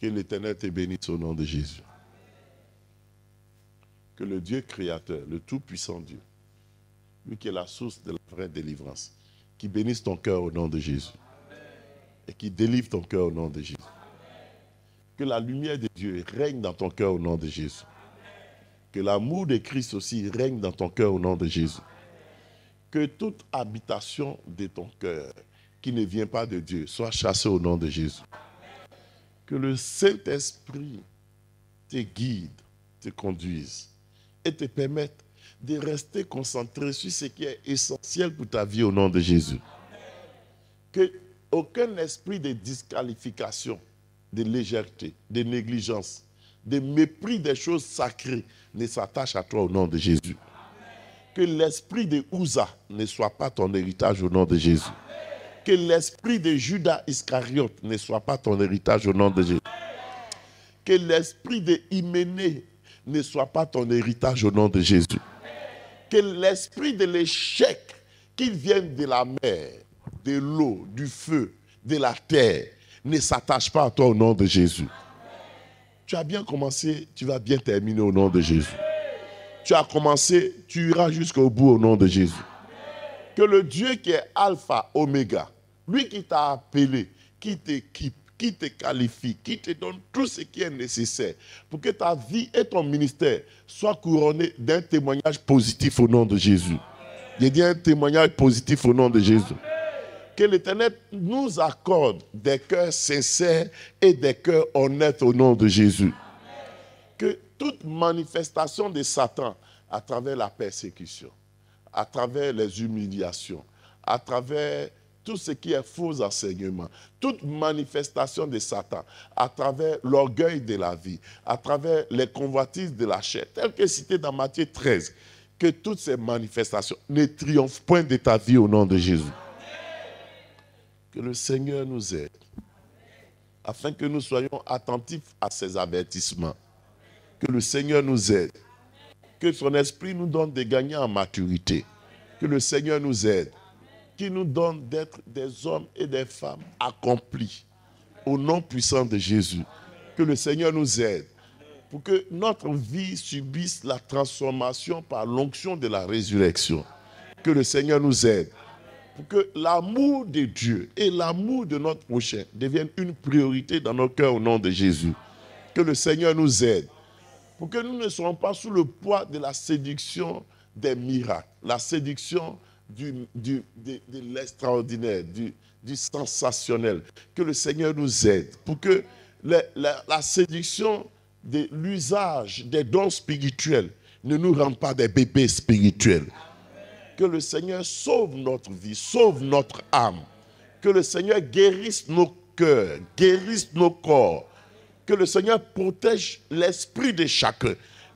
Que l'Éternel te bénisse au nom de Jésus. Que le Dieu créateur, le tout-puissant Dieu, lui qui est la source de la vraie délivrance, qui bénisse ton cœur au nom de Jésus. Et qui délivre ton cœur au nom de Jésus. Que la lumière de Dieu règne dans ton cœur au nom de Jésus. Que l'amour de Christ aussi règne dans ton cœur au nom de Jésus. Que toute habitation de ton cœur qui ne vient pas de Dieu soit chassée au nom de Jésus. Que le Saint-Esprit te guide, te conduise et te permette de rester concentré sur ce qui est essentiel pour ta vie au nom de Jésus. Que aucun esprit de disqualification, de légèreté, de négligence, de mépris des choses sacrées ne s'attache à toi au nom de Jésus. Que l'esprit de Uza ne soit pas ton héritage au nom de Jésus. Que l'esprit de Judas Iscariote ne soit pas ton héritage au nom de Jésus. Que l'esprit de Hyménée ne soit pas ton héritage au nom de Jésus. Que l'esprit de l'échec qui vient de la mer, de l'eau, du feu, de la terre, ne s'attache pas à toi au nom de Jésus. Tu as bien commencé, tu vas bien terminer au nom de Jésus. Tu as commencé, tu iras jusqu'au bout au nom de Jésus. Que le Dieu qui est Alpha, Oméga, lui qui t'a appelé, qui t'équipe, qui te qualifie, qui te donne tout ce qui est nécessaire pour que ta vie et ton ministère soient couronnés d'un témoignage positif au nom de Jésus. J'ai dit un témoignage positif au nom de Jésus. Que l'Éternel nous accorde des cœurs sincères et des cœurs honnêtes au nom de Jésus. Que toute manifestation de Satan à travers la persécution, à travers les humiliations, à travers tout ce qui est faux enseignement, toute manifestation de Satan, à travers l'orgueil de la vie, à travers les convoitises de la chair, tel que cité dans Matthieu 13, que toutes ces manifestations ne triomphent point de ta vie au nom de Jésus. Que le Seigneur nous aide, afin que nous soyons attentifs à ces avertissements. Que le Seigneur nous aide. Que son esprit nous donne de gagner en maturité. Que le Seigneur nous aide. Qu'il nous donne d'être des hommes et des femmes accomplis. Au nom puissant de Jésus. Que le Seigneur nous aide. Pour que notre vie subisse la transformation par l'onction de la résurrection. Que le Seigneur nous aide. Pour que l'amour de Dieu et l'amour de notre prochain deviennent une priorité dans nos cœurs au nom de Jésus. Que le Seigneur nous aide. Pour que nous ne soyons pas sous le poids de la séduction des miracles, la séduction de l'extraordinaire, du sensationnel. Que le Seigneur nous aide. Pour que la séduction de l'usage des dons spirituels ne nous rende pas des bébés spirituels. Que le Seigneur sauve notre vie, sauve notre âme. Que le Seigneur guérisse nos cœurs, guérisse nos corps. Que le Seigneur protège l'esprit de chacun.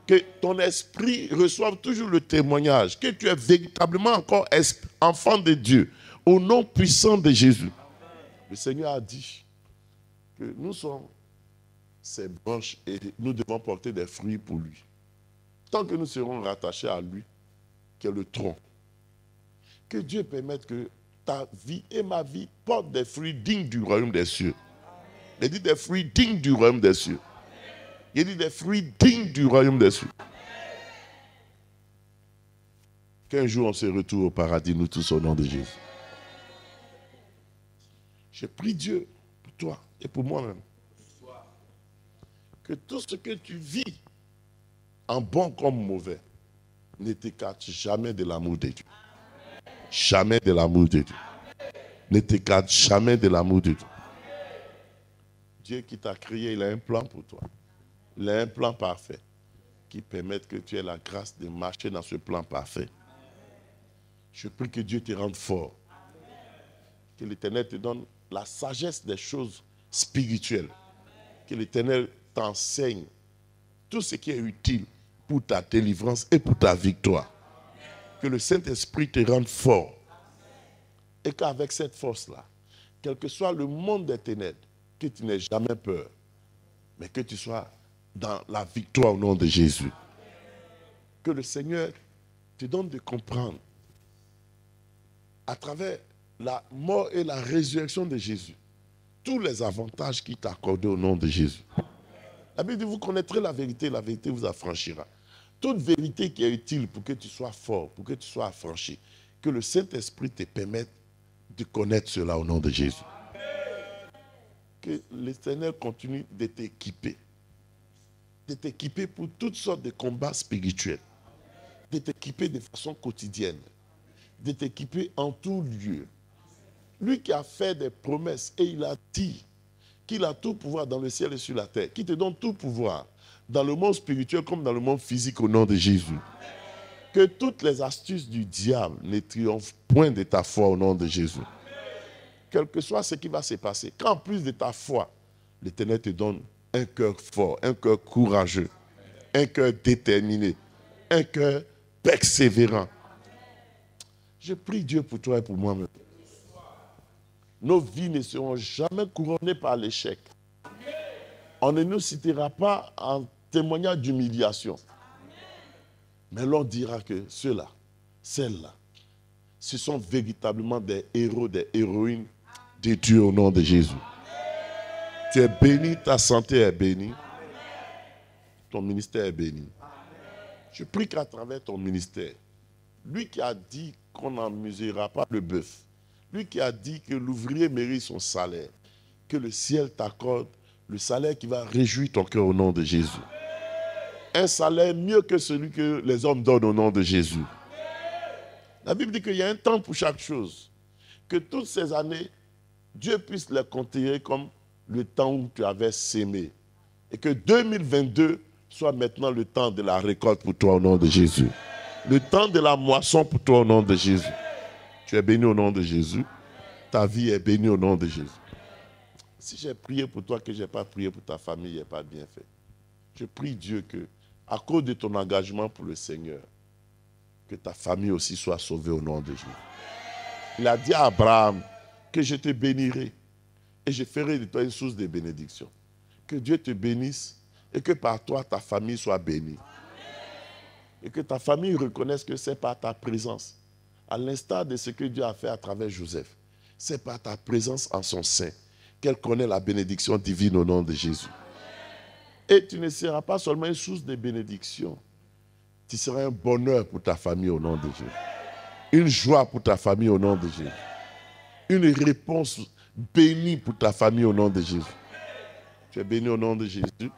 Que ton esprit reçoive toujours le témoignage. Que tu es véritablement encore enfant de Dieu. Au nom puissant de Jésus. Le Seigneur a dit que nous sommes ses branches et nous devons porter des fruits pour lui. Tant que nous serons rattachés à lui, qui est le tronc. Que Dieu permette que ta vie et ma vie portent des fruits dignes du royaume des cieux. Il dit des fruits dignes du royaume des cieux. Il dit des fruits dignes du royaume des cieux. Qu'un jour on se retrouve au paradis, nous tous au nom de Jésus. Je prie Dieu pour toi et pour moi-même. Que tout ce que tu vis, en bon comme mauvais, ne t'écarte jamais de l'amour de Dieu. Jamais de l'amour de Dieu. Ne t'écarte jamais de l'amour de Dieu. Dieu qui t'a créé, il a un plan pour toi. Il a un plan parfait qui permette que tu aies la grâce de marcher dans ce plan parfait. Je prie que Dieu te rende fort. Que l'Éternel te donne la sagesse des choses spirituelles. Que l'Éternel t'enseigne tout ce qui est utile pour ta délivrance et pour ta victoire. Que le Saint-Esprit te rende fort. Et qu'avec cette force-là, quel que soit le monde des ténèbres, que tu n'aies jamais peur, mais que tu sois dans la victoire au nom de Jésus. Que le Seigneur te donne de comprendre à travers la mort et la résurrection de Jésus tous les avantages qu'il t'a accordés au nom de Jésus. La Bible dit, vous connaîtrez la vérité vous affranchira. Toute vérité qui est utile pour que tu sois fort, pour que tu sois affranchi, que le Saint-Esprit te permette de connaître cela au nom de Jésus. Que l'Éternel continue de t'équiper pour toutes sortes de combats spirituels, de t'équiper de façon quotidienne, de t'équiper en tout lieu. Lui qui a fait des promesses et il a dit qu'il a tout pouvoir dans le ciel et sur la terre, qui te donne tout pouvoir dans le monde spirituel comme dans le monde physique au nom de Jésus. Que toutes les astuces du diable ne triomphent point de ta foi au nom de Jésus. Quel que soit ce qui va se passer, qu'en plus de ta foi, l'Éternel te donne un cœur fort, un cœur courageux, un cœur déterminé, un cœur persévérant. Je prie Dieu pour toi et pour moi-même. Nos vies ne seront jamais couronnées par l'échec. On ne nous citera pas en témoignage d'humiliation. Mais l'on dira que ceux-là, celles-là, ce sont véritablement des héros, des héroïnes de Dieu au nom de Jésus. Tu es béni, ta santé est bénie, ton ministère est béni. Je prie qu'à travers ton ministère, lui qui a dit qu'on n'en mesurera pas le bœuf, lui qui a dit que l'ouvrier mérite son salaire, que le ciel t'accorde le salaire qui va réjouir ton cœur au nom de Jésus. Un salaire mieux que celui que les hommes donnent au nom de Jésus. La Bible dit qu'il y a un temps pour chaque chose. Que toutes ces années, Dieu puisse les considérer comme le temps où tu avais sémé. Et que 2022 soit maintenant le temps de la récolte pour toi au nom de Jésus. Le temps de la moisson pour toi au nom de Jésus. Tu es béni au nom de Jésus. Ta vie est bénie au nom de Jésus. Si j'ai prié pour toi, que je n'ai pas prié pour ta famille, il n'est pas bien fait. Je prie Dieu que, à cause de ton engagement pour le Seigneur, que ta famille aussi soit sauvée au nom de Jésus. Il a dit à Abraham que je te bénirai et je ferai de toi une source de bénédiction. Que Dieu te bénisse et que par toi ta famille soit bénie. Et que ta famille reconnaisse que c'est par ta présence, à l'instar de ce que Dieu a fait à travers Joseph, c'est par ta présence en son sein qu'elle connaît la bénédiction divine au nom de Jésus. Et tu ne seras pas seulement une source de bénédiction, tu seras un bonheur pour ta famille au nom de Jésus. Une joie pour ta famille au nom de Jésus. Une réponse bénie pour ta famille au nom de Jésus. Tu es béni au nom de Jésus.